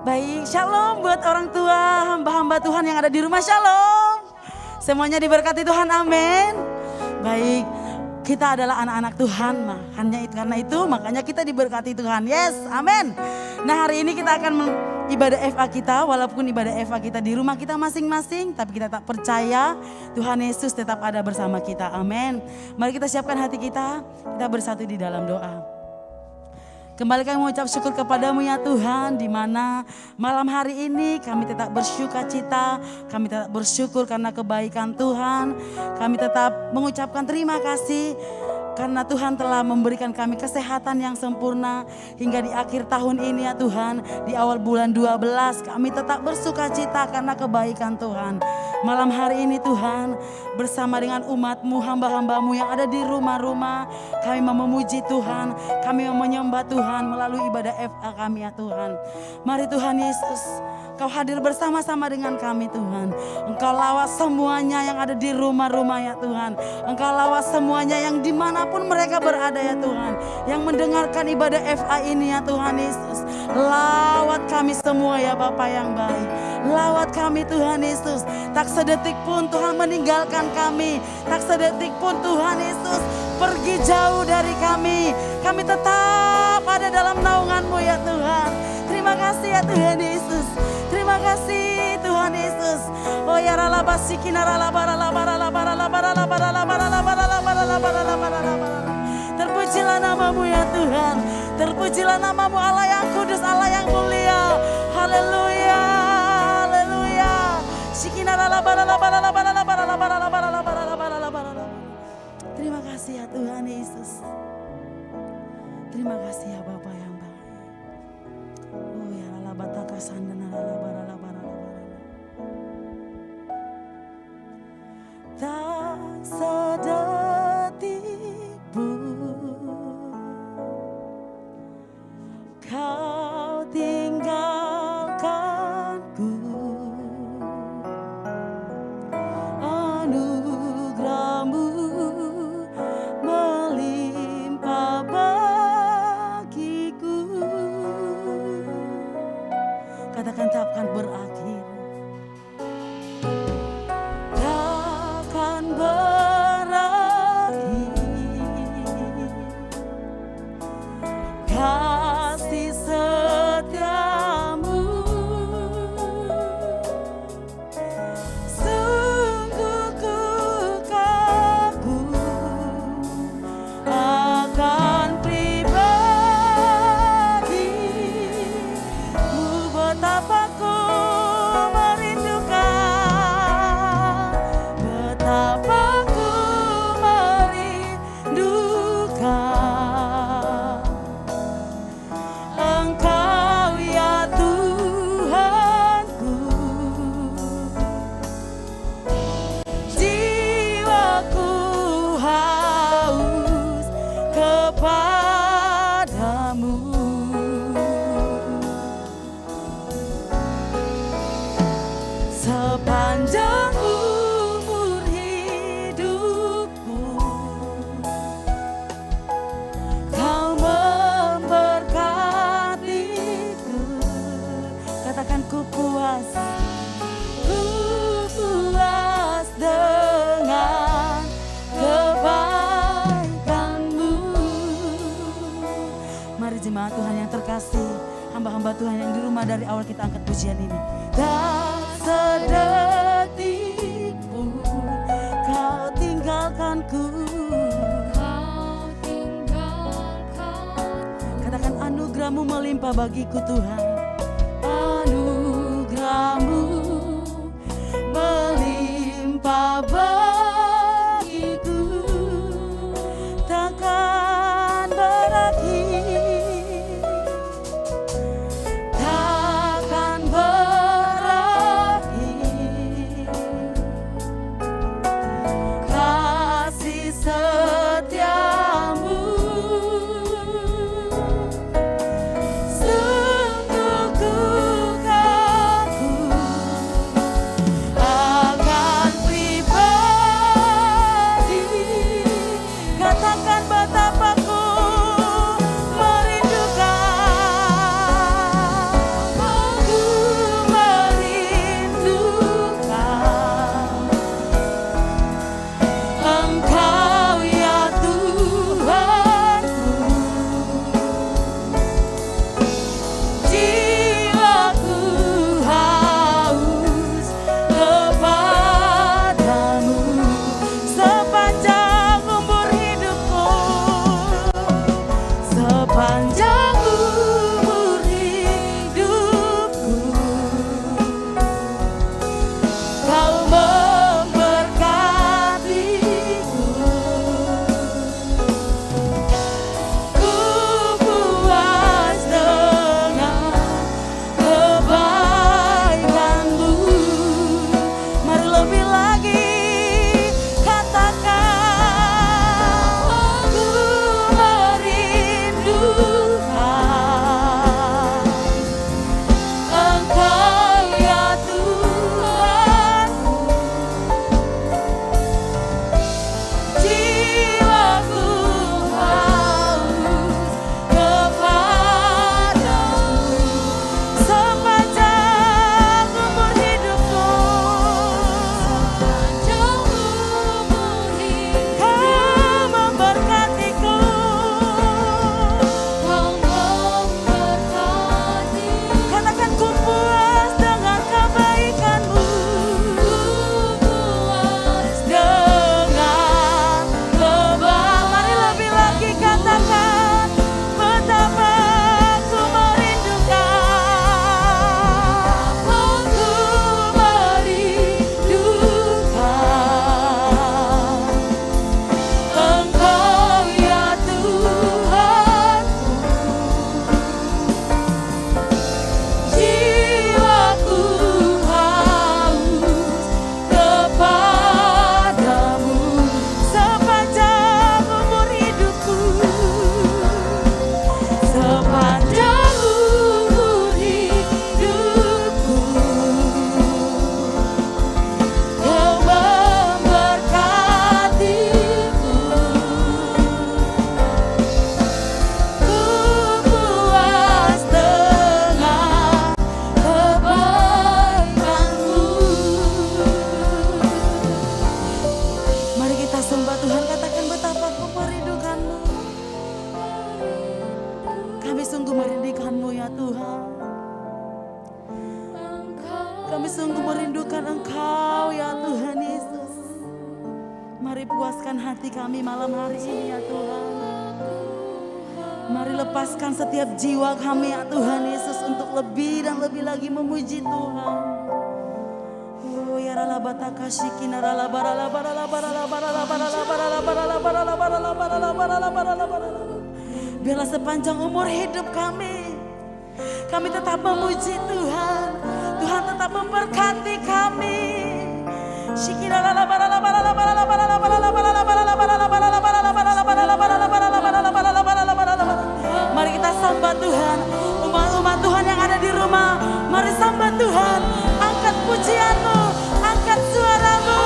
Baik, shalom buat orang tua, hamba-hamba Tuhan yang ada di rumah, shalom. Semuanya diberkati Tuhan, amin. Baik, kita adalah anak-anak Tuhan, karena itu makanya kita diberkati Tuhan, yes, amin. Nah, hari ini kita akan ibadah FA kita, walaupun ibadah FA kita di rumah kita masing-masing, tapi kita tak percaya Tuhan Yesus tetap ada bersama kita, amin. Mari kita siapkan hati kita bersatu di dalam doa. Kembali kami mengucap syukur kepadamu ya Tuhan, di mana malam hari ini kami tetap bersuka cita, kami tetap bersyukur karena kebaikan Tuhan, kami tetap mengucapkan terima kasih karena Tuhan telah memberikan kami kesehatan yang sempurna hingga di akhir tahun ini ya Tuhan, di awal bulan 12 kami tetap bersuka cita karena kebaikan Tuhan. Malam hari ini Tuhan, bersama dengan umat-Mu, hamba-hamba-Mu yang ada di rumah-rumah, kami mau memuji Tuhan, kami mau menyembah Tuhan melalui ibadah FA kami ya Tuhan. Mari Tuhan Yesus, Kau hadir bersama-sama dengan kami Tuhan. Engkau lawas semuanya yang ada di rumah-rumah ya Tuhan. Engkau lawas semuanya yang dimanapun mereka berada ya Tuhan, yang mendengarkan ibadah FA ini ya Tuhan Yesus. Lawat kami semua ya Bapa yang baik. Lawat kami Tuhan Yesus. Tak sedetik pun Tuhan meninggalkan kami. Tak sedetik pun Tuhan Yesus pergi jauh dari kami. Kami tetap ada dalam naungan-Mu ya Tuhan. Terima kasih ya Tuhan Yesus. Terima kasih Tuhan Yesus. Oh ya ralabasi terpujilah nama-Mu ya Tuhan. Terpujilah nama-Mu Allah yang kudus, Allah yang mulia. Haleluya. Haleluya. Terima kasih ya Tuhan Yesus. Terima kasih ya Bapa yang baik. Oh ya ralabataka sandana tak sedetik pun Kau tinggalkanku. Anugerah-Mu melimpah bagiku. Katakan tak akan berakhir. Takkan berakhir. Kasih setiamu sungguh ku kagum akan pribadi-Mu, betapa ku merindukan, betapa ku merindukan Engkau ya Tuhanku. Jiwaku haus kepadamu. Sepanjang umur hidupku Kau memberkatiku. Katakan ku puas dengan kebaikan-Mu. Mari jemaat Tuhan yang terkasih, hamba-hamba Tuhan yang di rumah, dari awal kita angkat pujian ini. Tak sedetik pun Kau tinggalkanku. Katakan anugerah-Mu melimpah bagiku Tuhan. Anugerah-Mu melimpah bagiku. Takkan berakhir. Takkan berakhir. Kasih setiamu sungguh ku kagum akan pribadi. menyerahkan hati kami malam hari ini ya Tuhan. Mari lepaskan setiap jiwa kami ya Tuhan Yesus untuk lebih dan lebih lagi memuji Tuhan. Oh ya rala bataka shikina rala barala barala barala barala barala barala barala barala barala barala barala barala barala. Biarlah sepanjang umur hidup kami tetap memuji Tuhan. Tuhan tetap memberkati kami. Shikina rala barala barala barala barala barala barala barala barala barala barala barala barala barala barala barala barala barala barala. Mari kita sembah Tuhan. Umat-umat Tuhan yang ada di rumah, mari sembah Tuhan. Angkat pujianmu, angkat suaramu,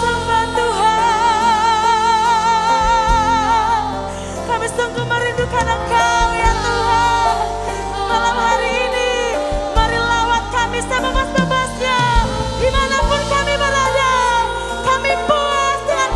sembah Tuhan. Kami sungguh merindukan Engkau ya Tuhan. Malam hari ini, mari lawat kami sebebas-bebasnya. Dimanapun kami berada, kami puas dengan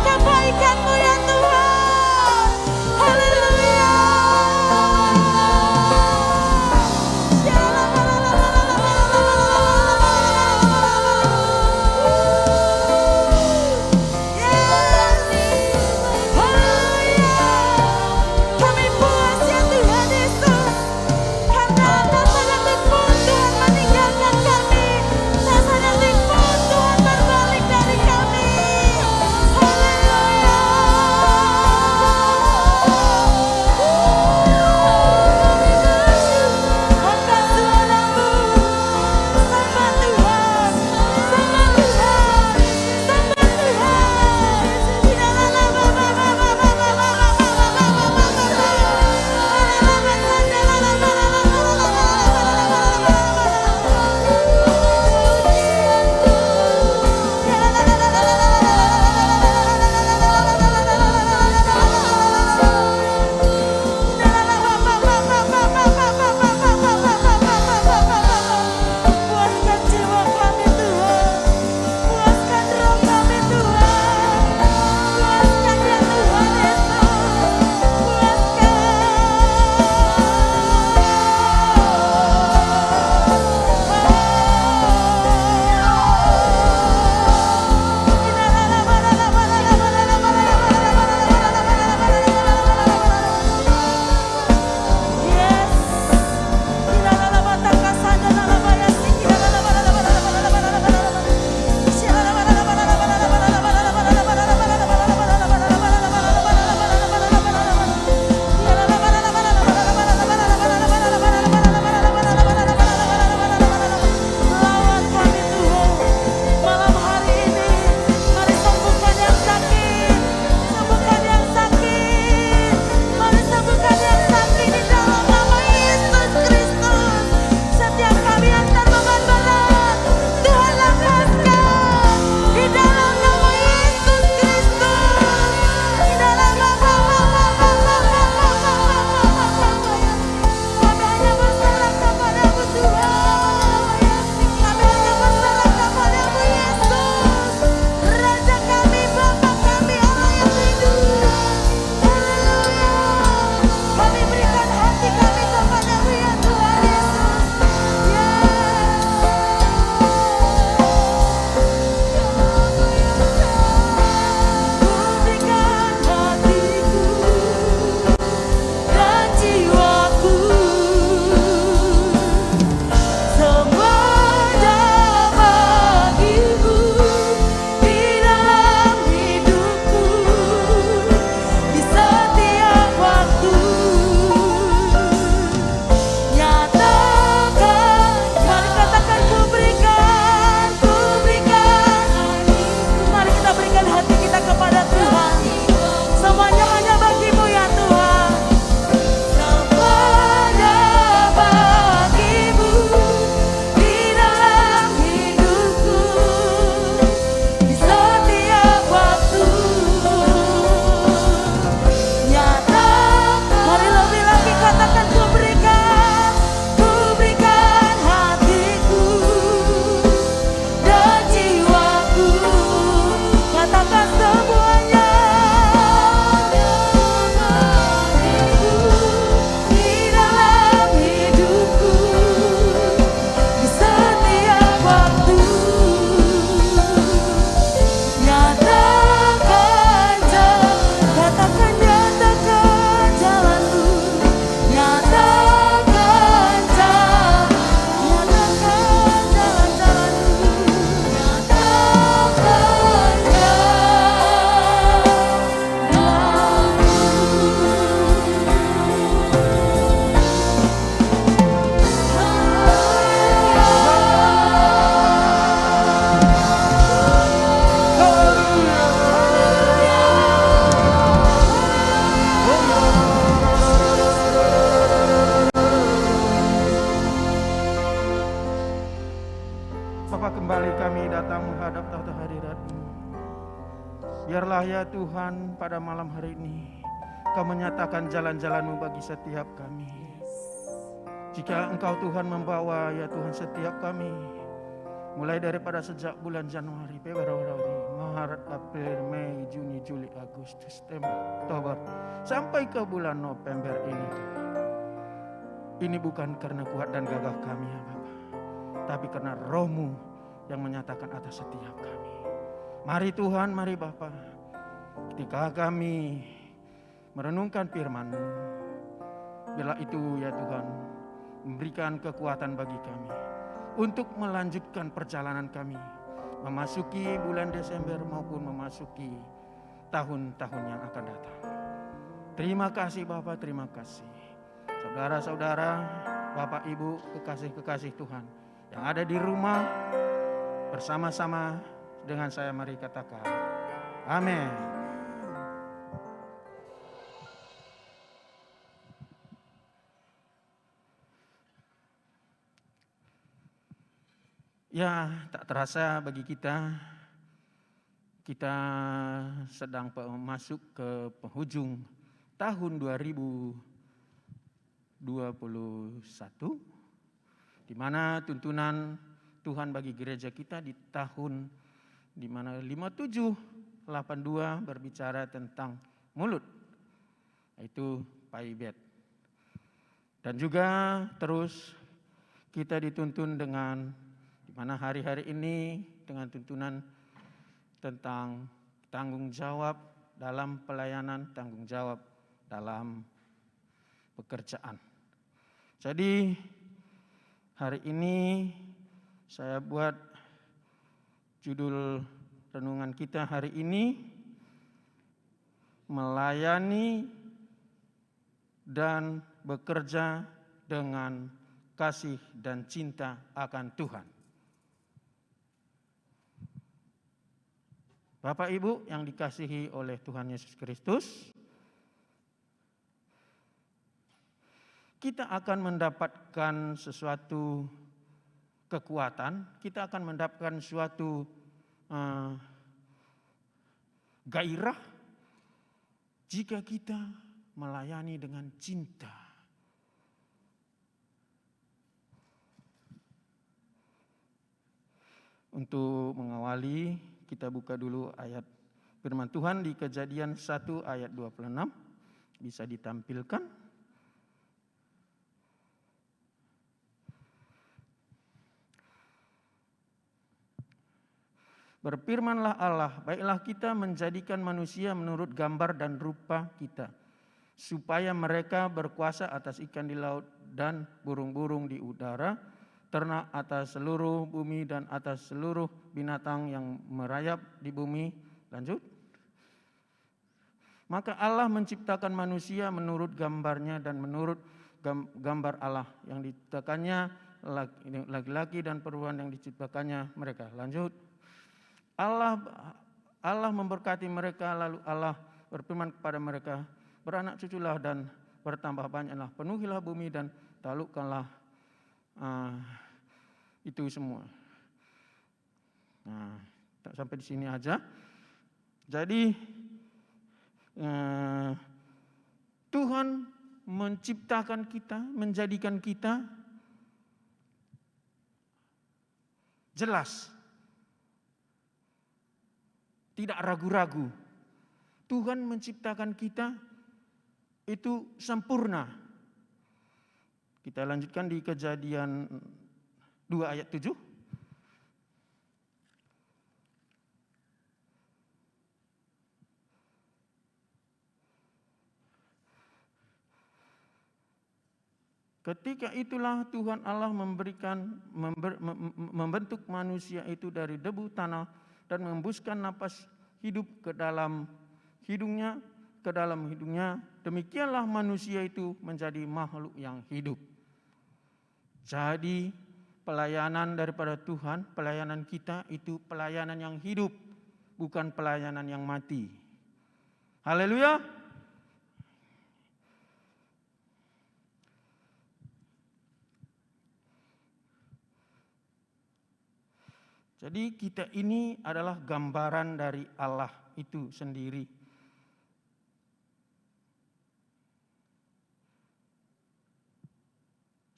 ya Tuhan pada malam hari ini Kau menyatakan jalan-jalan-Mu bagi setiap kami. Jika Engkau Tuhan membawa ya Tuhan setiap kami, mulai daripada sejak bulan Januari, Februari, Maret, April, Mei, Juni, Juli, Agustus, September, Oktober, sampai ke bulan November ini. Ini bukan karena kuat dan gagah kami ya Bapa, tapi karena Roh-Mu yang menyatakan atas setiap kami. Mari Tuhan, mari Bapa, ketika kami merenungkan firman-Mu, bila itu ya Tuhan memberikan kekuatan bagi kami untuk melanjutkan perjalanan kami memasuki bulan Desember maupun memasuki tahun-tahun yang akan datang. Terima kasih Bapak, terima kasih. Saudara-saudara, Bapak Ibu, kekasih-kekasih Tuhan yang ada di rumah, bersama-sama dengan saya mari katakan, amin. Ya, tak terasa bagi kita sedang masuk ke penghujung tahun 2021, di mana tuntunan Tuhan bagi gereja kita di tahun di mana 5782 berbicara tentang mulut, yaitu paibet. Dan juga terus kita dituntun dengan mana hari-hari ini dengan tuntunan tentang tanggung jawab dalam pelayanan, tanggung jawab dalam pekerjaan. Jadi hari ini saya buat judul renungan kita hari ini, melayani dan bekerja dengan kasih dan cinta akan Tuhan. Bapak Ibu yang dikasihi oleh Tuhan Yesus Kristus, kita akan mendapatkan sesuatu kekuatan, kita akan mendapatkan suatu gairah jika kita melayani dengan cinta. Untuk mengawali, kita buka dulu ayat firman Tuhan di Kejadian 1 ayat 26. Bisa ditampilkan. Berfirmanlah Allah, baiklah kita menjadikan manusia menurut gambar dan rupa kita, supaya mereka berkuasa atas ikan di laut dan burung-burung di udara, ternak atas seluruh bumi dan atas seluruh binatang yang merayap di bumi. Lanjut. Maka Allah menciptakan manusia menurut gambarnya dan menurut gambar Allah yang diciptakannya, laki-laki dan perempuan yang diciptakannya mereka. Lanjut. Allah memberkati mereka, lalu Allah berfirman kepada mereka, beranak cuculah dan bertambah banyaklah, penuhilah bumi dan taklukkanlah itu semua. Nah, sampai di sini aja. Jadi Tuhan menciptakan kita, menjadikan kita jelas, tidak ragu-ragu. Tuhan menciptakan kita itu sempurna. Kita lanjutkan di Kejadian 2 ayat 7. Ketika itulah Tuhan Allah membentuk manusia itu dari debu tanah dan mengembuskan napas hidup ke dalam hidungnya. Demikianlah manusia itu menjadi makhluk yang hidup. Jadi pelayanan daripada Tuhan, pelayanan kita itu pelayanan yang hidup, bukan pelayanan yang mati. Haleluya. Jadi kita ini adalah gambaran dari Allah itu sendiri.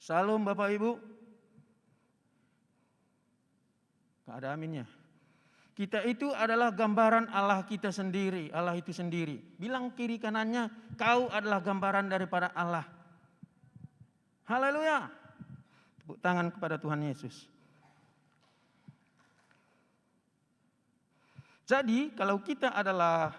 Salam Bapak Ibu. Gak ada aminnya. Kita itu adalah gambaran Allah kita sendiri. Allah itu sendiri. Bilang kiri kanannya, kau adalah gambaran daripada Allah. Haleluya. Tepuk tangan kepada Tuhan Yesus. Jadi kalau kita adalah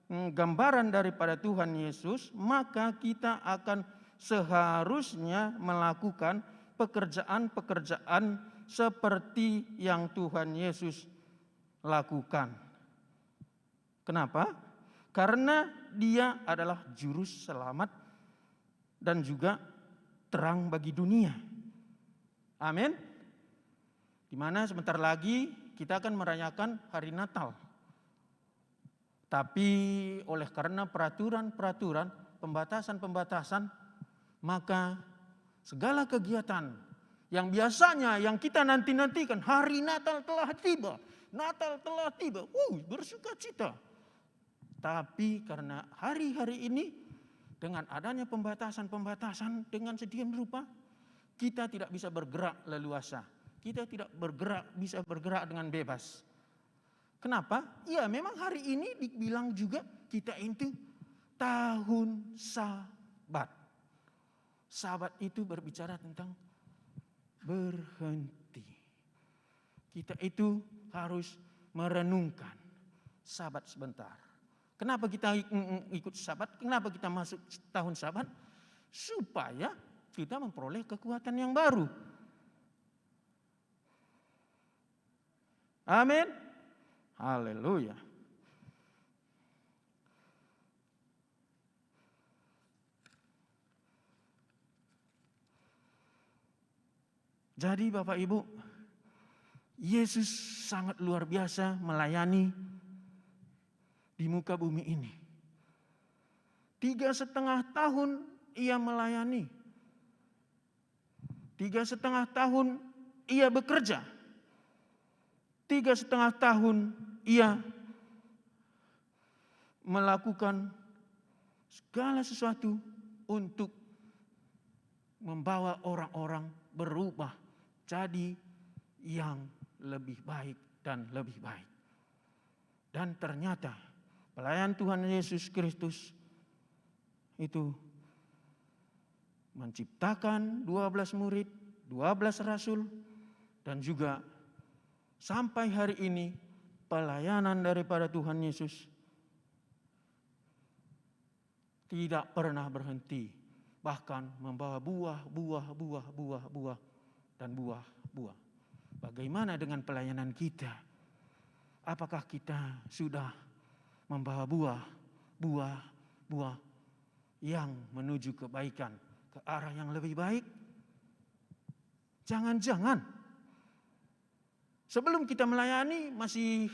gambaran daripada Tuhan Yesus, maka kita akan seharusnya melakukan pekerjaan-pekerjaan seperti yang Tuhan Yesus lakukan. Kenapa? Karena Dia adalah juru selamat dan juga terang bagi dunia. Amin. Di mana sebentar lagi kita akan merayakan hari Natal. Tapi oleh karena peraturan-peraturan, pembatasan-pembatasan, maka segala kegiatan yang biasanya yang kita nanti-nantikan, hari Natal telah tiba, Natal telah tiba, bersuka cita. Tapi karena hari-hari ini dengan adanya pembatasan-pembatasan dengan sedemikian rupa, kita tidak bisa bergerak leluasa. Kita tidak bisa bergerak dengan bebas. Kenapa? Ya memang hari ini dibilang juga kita itu tahun Sabat. Sabat itu berbicara tentang berhenti. Kita itu harus merenungkan Sabat sebentar. Kenapa kita ikut Sabat? Kenapa kita masuk tahun Sabat? Supaya kita memperoleh kekuatan yang baru. Amin. Haleluya. Jadi Bapak Ibu, Yesus sangat luar biasa melayani di muka bumi ini. 3,5 tahun Ia melayani. 3,5 tahun Ia bekerja. 3,5 tahun Ia melakukan segala sesuatu untuk membawa orang-orang berubah jadi yang lebih baik dan lebih baik. Dan ternyata pelayan Tuhan Yesus Kristus itu menciptakan 12 murid, 12 rasul, dan juga sampai hari ini pelayanan daripada Tuhan Yesus tidak pernah berhenti. Bahkan membawa buah dan buah. Bagaimana dengan pelayanan kita? Apakah kita sudah membawa buah yang menuju kebaikan, ke arah yang lebih baik? Jangan-jangan sebelum kita melayani masih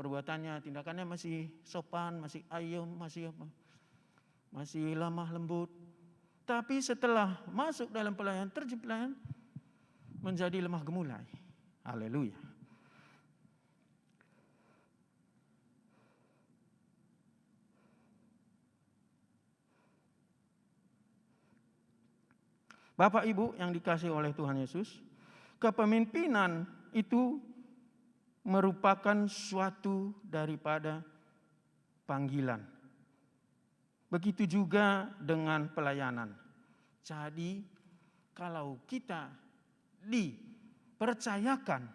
perbuatannya, tindakannya masih sopan, masih ayem, masih lemah lembut. Tapi setelah masuk dalam pelayanan, terjun pelayanan, menjadi lemah gemulai. Haleluya. Bapak Ibu yang dikasihi oleh Tuhan Yesus, kepemimpinan itu merupakan suatu daripada panggilan. Begitu juga dengan pelayanan. Jadi kalau kita dipercayakan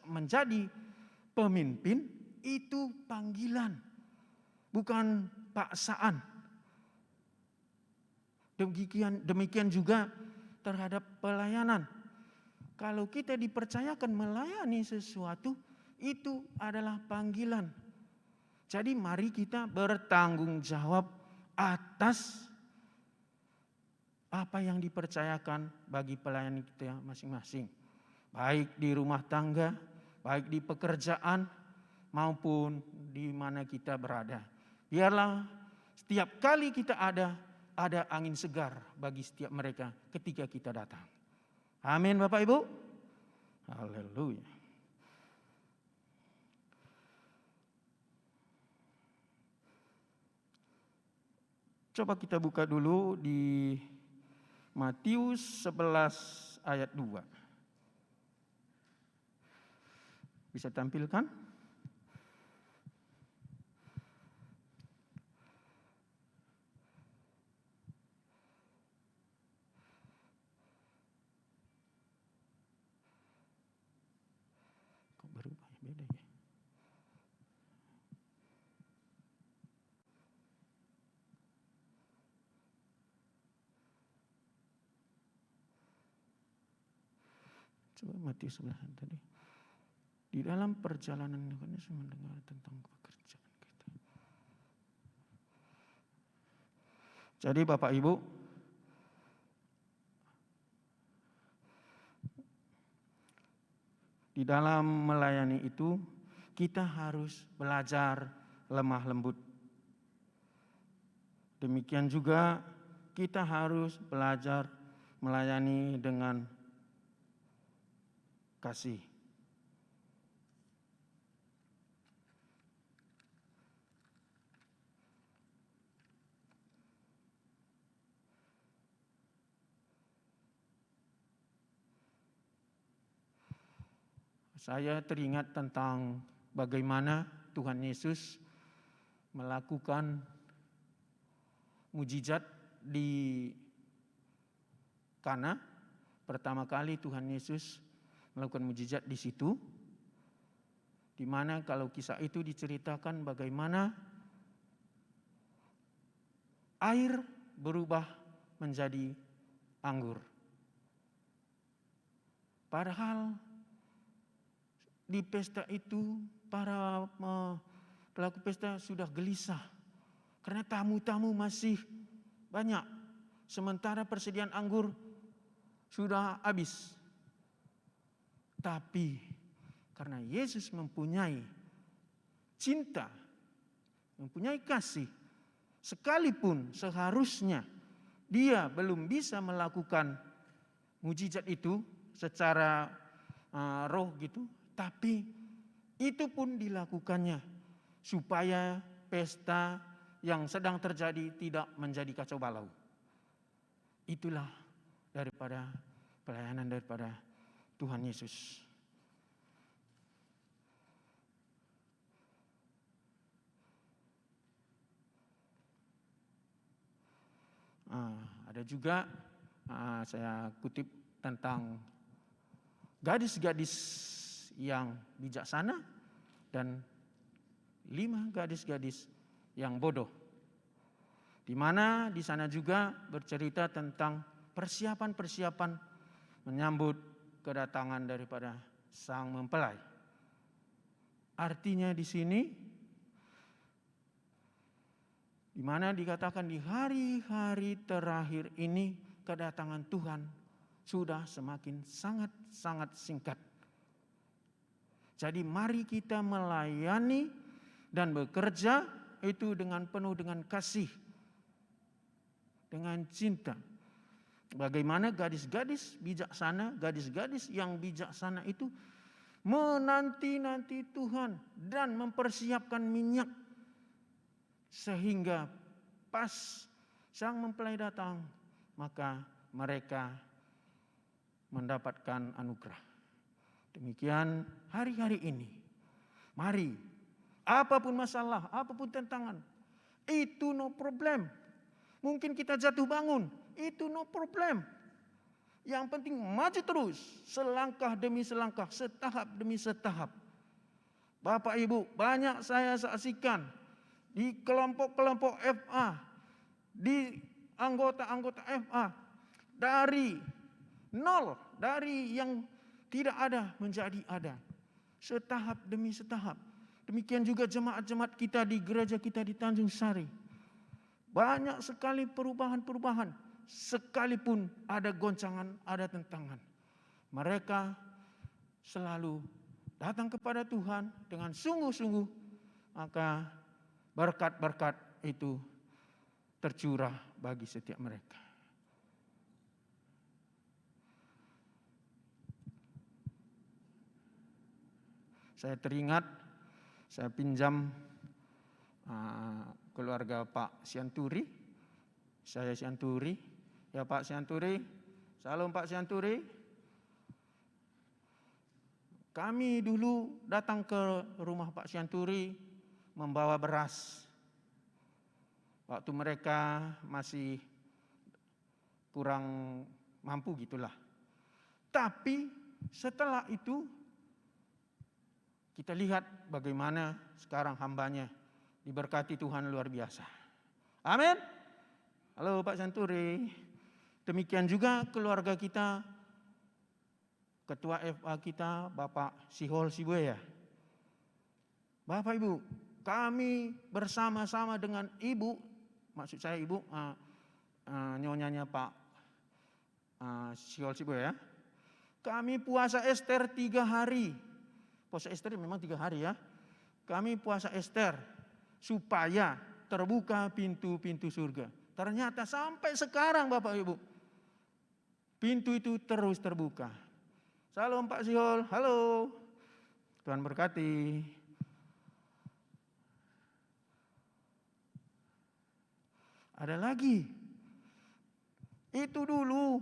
menjadi pemimpin, itu panggilan, bukan paksaan. Demikian juga terhadap pelayanan. Kalau kita dipercayakan melayani sesuatu, itu adalah panggilan. Jadi mari kita bertanggung jawab atas apa yang dipercayakan bagi pelayan kita masing-masing. Baik di rumah tangga, baik di pekerjaan, maupun di mana kita berada. Biarlah setiap kali kita ada, ada angin segar bagi setiap mereka ketika kita datang. Amin Bapak Ibu. Haleluya. Coba kita buka dulu di Matius 11 ayat 2. Bisa tampilkan? Kok berubah ya? Beda ya? Coba Matius 11 tadi. Di dalam perjalanan Yohanes mendengar tentang pekerjaan kita. Jadi Bapak Ibu, di dalam melayani itu kita harus belajar lemah lembut. Demikian juga kita harus belajar melayani dengan kasih. Saya teringat tentang bagaimana Tuhan Yesus melakukan mujizat di Kana. Pertama kali Tuhan Yesus melakukan mujizat di situ, di mana kalau kisah itu diceritakan bagaimana air berubah menjadi anggur. Padahal di pesta itu para pelaku pesta sudah gelisah karena tamu-tamu masih banyak, sementara persediaan anggur sudah habis. Tapi karena Yesus mempunyai cinta, mempunyai kasih, sekalipun seharusnya dia belum bisa melakukan mujizat itu secara roh gitu, tapi itu pun dilakukannya supaya pesta yang sedang terjadi tidak menjadi kacau balau. Itulah daripada pelayanan daripada Tuhan Yesus. Ada juga saya kutip tentang gadis-gadis yang bijaksana dan 5 gadis-gadis yang bodoh. Di mana di sana juga bercerita tentang persiapan-persiapan menyambut kedatangan daripada sang mempelai. Artinya di sini di mana dikatakan di hari-hari terakhir ini kedatangan Tuhan sudah semakin sangat-sangat singkat. Jadi mari kita melayani dan bekerja itu dengan penuh dengan kasih, dengan cinta. Bagaimana gadis-gadis bijaksana, gadis-gadis yang bijaksana itu menanti-nanti Tuhan dan mempersiapkan minyak sehingga pas sang mempelai datang maka mereka mendapatkan anugerah. Demikian hari-hari ini. Mari, apapun masalah, apapun tantangan, itu no problem. Mungkin kita jatuh bangun, itu no problem. Yang penting maju terus, selangkah demi selangkah, setahap demi setahap. Bapak Ibu, banyak saya saksikan di kelompok-kelompok FA, di anggota-anggota FA, dari nol, dari yang tidak ada menjadi ada. Setahap demi setahap. Demikian juga jemaat-jemaat kita di gereja kita di Tanjung Sari. Banyak sekali perubahan-perubahan. Sekalipun ada goncangan, ada tentangan. Mereka selalu datang kepada Tuhan dengan sungguh-sungguh. Maka berkat-berkat itu tercurah bagi setiap mereka. Saya teringat, saya pinjam keluarga Pak Sianturi. Saya Sianturi, ya Pak Sianturi, salam Pak Sianturi. Kami dulu datang ke rumah Pak Sianturi membawa beras. Waktu mereka masih kurang mampu gitulah. Tapi setelah itu kita lihat bagaimana sekarang hambanya diberkati Tuhan luar biasa. Amin. Halo Pak Santuri. Demikian juga keluarga kita, Ketua FA kita Bapak Sihol Sibuya. Bapak Ibu, kami bersama-sama dengan Ibu, maksud saya Ibu, nyonyanya Pak Sihol Sibuya. Kami puasa Ester 3 hari. Puasa Ester memang 3 hari ya. Kami puasa Ester supaya terbuka pintu-pintu surga. Ternyata sampai sekarang Bapak Ibu, pintu itu terus terbuka. Salam Pak Sihol, halo. Tuhan berkati. Ada lagi. Itu dulu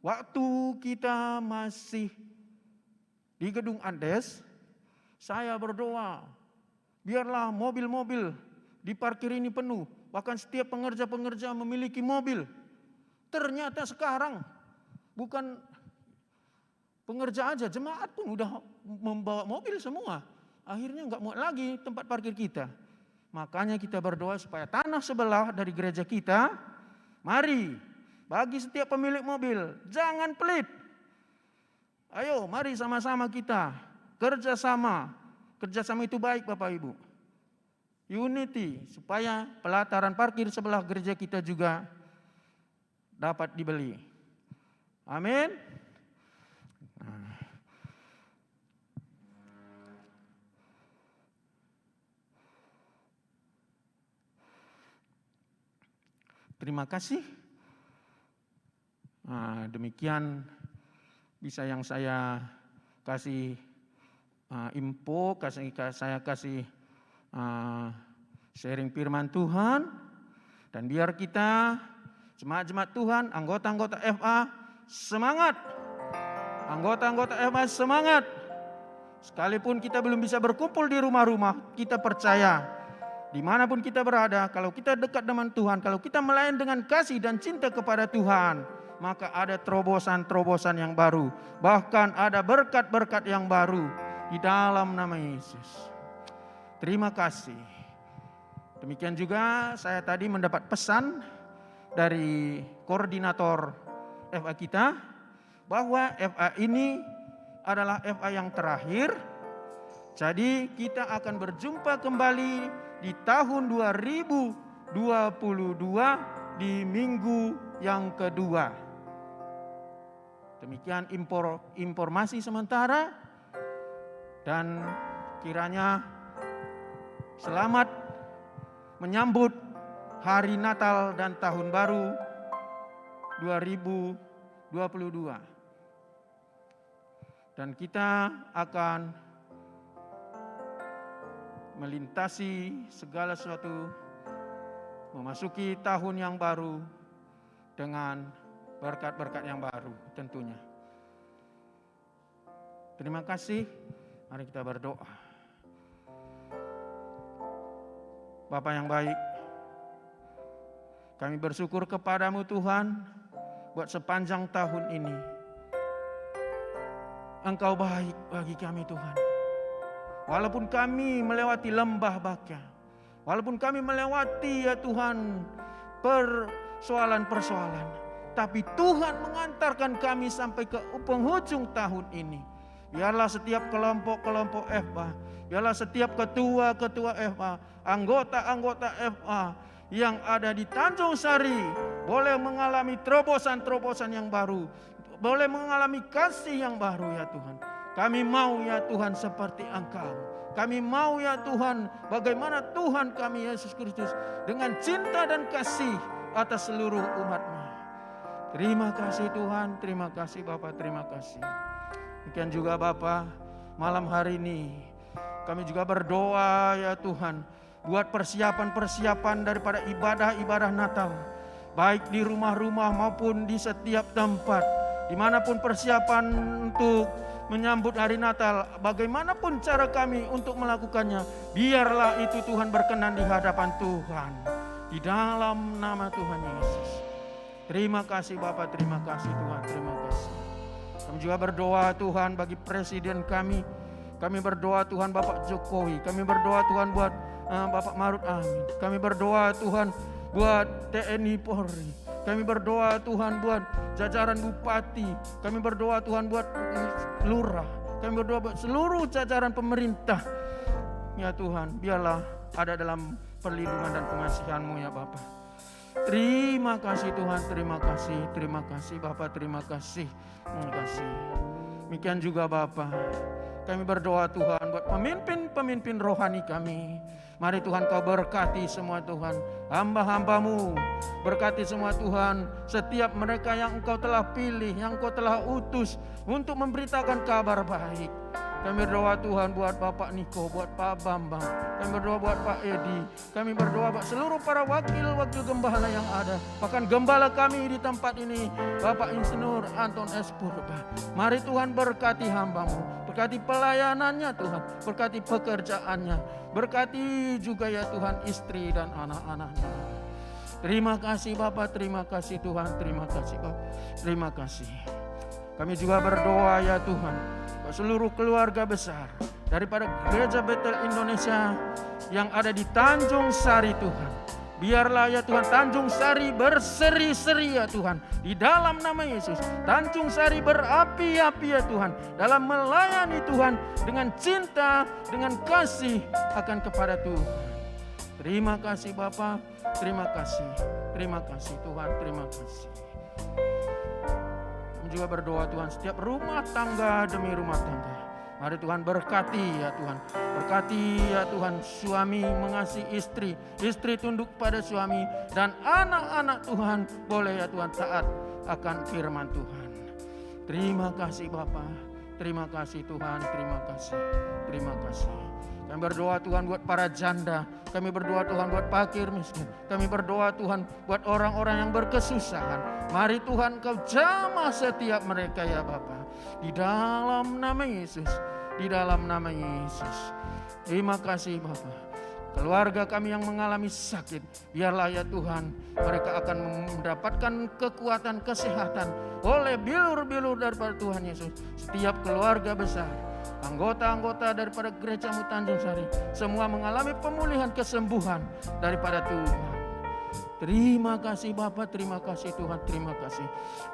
waktu kita masih di Gedung Andes, saya berdoa, biarlah mobil-mobil di parkir ini penuh. Bahkan setiap pengerja-pengerja memiliki mobil. Ternyata sekarang bukan pengerja aja, jemaat pun udah membawa mobil semua. Akhirnya enggak muat lagi tempat parkir kita. Makanya kita berdoa supaya tanah sebelah dari gereja kita, mari bagi setiap pemilik mobil, jangan pelit. Ayo mari sama-sama kita kerjasama. Kerjasama itu baik Bapak Ibu. Unity, supaya pelataran parkir sebelah gereja kita juga dapat dibeli. Amin. Terima kasih. Demikian bisa yang saya kasih info, saya kasih sharing firman Tuhan. Dan biar kita jemaat-jemaat Tuhan, anggota-anggota FA semangat. Anggota-anggota FA semangat. Sekalipun kita belum bisa berkumpul di rumah-rumah, kita percaya dimanapun kita berada, kalau kita dekat dengan Tuhan, kalau kita melayani dengan kasih dan cinta kepada Tuhan, maka ada terobosan-terobosan yang baru. Bahkan ada berkat-berkat yang baru di dalam nama Yesus. Terima kasih. Demikian juga saya tadi mendapat pesan dari koordinator FA kita, bahwa FA ini adalah FA yang terakhir. Jadi kita akan berjumpa kembali di tahun 2022 di minggu yang kedua. Demikian informasi sementara, dan kiranya selamat menyambut hari Natal dan Tahun Baru 2022. Dan kita akan melintasi segala sesuatu, memasuki tahun yang baru dengan berkat-berkat yang baru tentunya. Terima kasih. Mari kita berdoa. Bapa yang baik, kami bersyukur kepadamu Tuhan buat sepanjang tahun ini. Engkau baik bagi kami Tuhan. Walaupun kami melewati lembah baka, walaupun kami melewati ya Tuhan persoalan-persoalan, tapi Tuhan mengantarkan kami sampai ke penghujung tahun ini. Biarlah setiap kelompok-kelompok FA, biarlah setiap ketua-ketua FA, anggota-anggota FA yang ada di Tanjung Sari boleh mengalami terobosan-terobosan yang baru, boleh mengalami kasih yang baru ya Tuhan. Kami mau ya Tuhan seperti Engkau. Kami mau ya Tuhan bagaimana Tuhan kami Yesus Kristus dengan cinta dan kasih atas seluruh umat-Mu. Terima kasih Tuhan, terima kasih Bapa, terima kasih. Demikian juga Bapa, malam hari ini kami juga berdoa ya Tuhan, buat persiapan-persiapan daripada ibadah-ibadah Natal, baik di rumah-rumah maupun di setiap tempat, dimanapun persiapan untuk menyambut hari Natal, bagaimanapun cara kami untuk melakukannya, biarlah itu Tuhan berkenan di hadapan Tuhan, di dalam nama Tuhan Yesus. Terima kasih Bapak, terima kasih Tuhan, terima kasih. Kami juga berdoa Tuhan bagi presiden kami. Kami berdoa Tuhan Bapak Jokowi. Kami berdoa Tuhan buat Bapak Maruf Amin. Kami berdoa Tuhan buat TNI Polri. Kami berdoa Tuhan buat jajaran bupati. Kami berdoa Tuhan buat lurah. Kami berdoa buat seluruh jajaran pemerintah. Ya Tuhan, biarlah ada dalam perlindungan dan pengasihan-Mu ya Bapak. Terima kasih Tuhan, terima kasih Bapak, terima kasih. Demikian juga Bapak, kami berdoa Tuhan buat pemimpin-pemimpin rohani kami. Mari Tuhan Kau berkati semua Tuhan, hamba-hamba-Mu. Berkati semua Tuhan, setiap mereka yang Engkau telah pilih, yang Engkau telah utus untuk memberitakan kabar baik. Kami berdoa Tuhan buat Bapak Niko, buat Pak Bambang. Kami berdoa buat Pak Edi. Kami berdoa buat seluruh para wakil-wakil gembala yang ada. Bahkan gembala kami di tempat ini, Bapak Insinyur Anton S. Purba. Mari Tuhan berkati hamba-Mu. Berkati pelayanannya Tuhan. Berkati pekerjaannya. Berkati juga ya Tuhan istri dan anak-anaknya. Terima kasih Bapak, terima kasih Tuhan, terima kasih Bapak. Terima kasih. Kami juga berdoa ya Tuhan, seluruh keluarga besar daripada Gereja Betel Indonesia yang ada di Tanjung Sari Tuhan. Biarlah ya Tuhan Tanjung Sari berseri-seri ya Tuhan di dalam nama Yesus. Tanjung Sari berapi-api ya Tuhan dalam melayani Tuhan dengan cinta, dengan kasih akan kepada Tuhan. Terima kasih Bapa, terima kasih Tuhan, terima kasih. Juga berdoa Tuhan setiap rumah tangga demi rumah tangga. Mari Tuhan berkati ya Tuhan. Berkati ya Tuhan suami mengasihi istri. Istri tunduk pada suami. Dan anak-anak Tuhan boleh ya Tuhan taat akan firman Tuhan. Terima kasih Bapa. Terima kasih Tuhan. Terima kasih. Terima kasih. Kami berdoa Tuhan buat para janda. Kami berdoa Tuhan buat fakir miskin. Kami berdoa Tuhan buat orang-orang yang berkesusahan. Mari Tuhan Kau jamah setiap mereka ya Bapa. Di dalam nama Yesus. Di dalam nama Yesus. Terima kasih Bapa. Keluarga kami yang mengalami sakit, biarlah ya Tuhan mereka akan mendapatkan kekuatan kesehatan oleh bilur-bilur daripada Tuhan Yesus. Setiap keluarga besar, anggota-anggota daripada Gereja-Mu Tanjung Sari, semua mengalami pemulihan kesembuhan daripada Tuhan. Terima kasih Bapak, terima kasih Tuhan, terima kasih.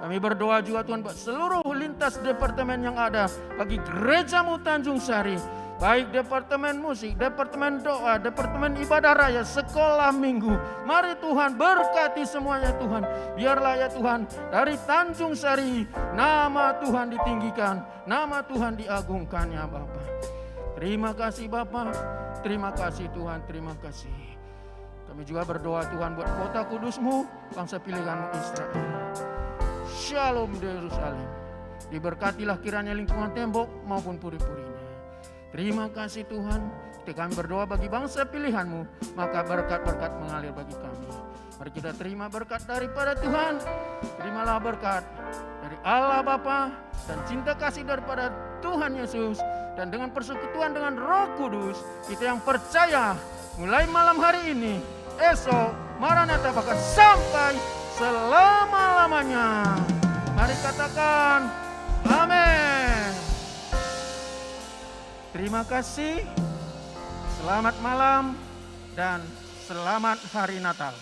Kami berdoa juga Tuhan buat seluruh lintas departemen yang ada bagi Gereja-Mu Tanjung Sari. Baik departemen musik, departemen doa, departemen ibadah raya, sekolah minggu. Mari Tuhan berkati semuanya Tuhan. Biarlah ya Tuhan dari Tanjung Sari nama Tuhan ditinggikan, nama Tuhan diagungkan ya Bapa. Terima kasih Bapa, terima kasih Tuhan, terima kasih. Kami juga berdoa Tuhan buat kota kudus-Mu, bangsa pilihan-Mu Israel. Shalom di Yerusalem. Diberkatilah kiranya lingkungan tembok maupun puri-purinya. Terima kasih Tuhan, ketika kami berdoa bagi bangsa pilihan-Mu, maka berkat-berkat mengalir bagi kami. Mari kita terima berkat daripada Tuhan. Terimalah berkat dari Allah Bapa dan cinta kasih daripada Tuhan Yesus. Dan dengan persekutuan dengan Roh Kudus, kita yang percaya mulai malam hari ini, esok, Maranatha bahkan sampai selama-lamanya. Mari katakan amin. Terima kasih, selamat malam, dan selamat hari Natal.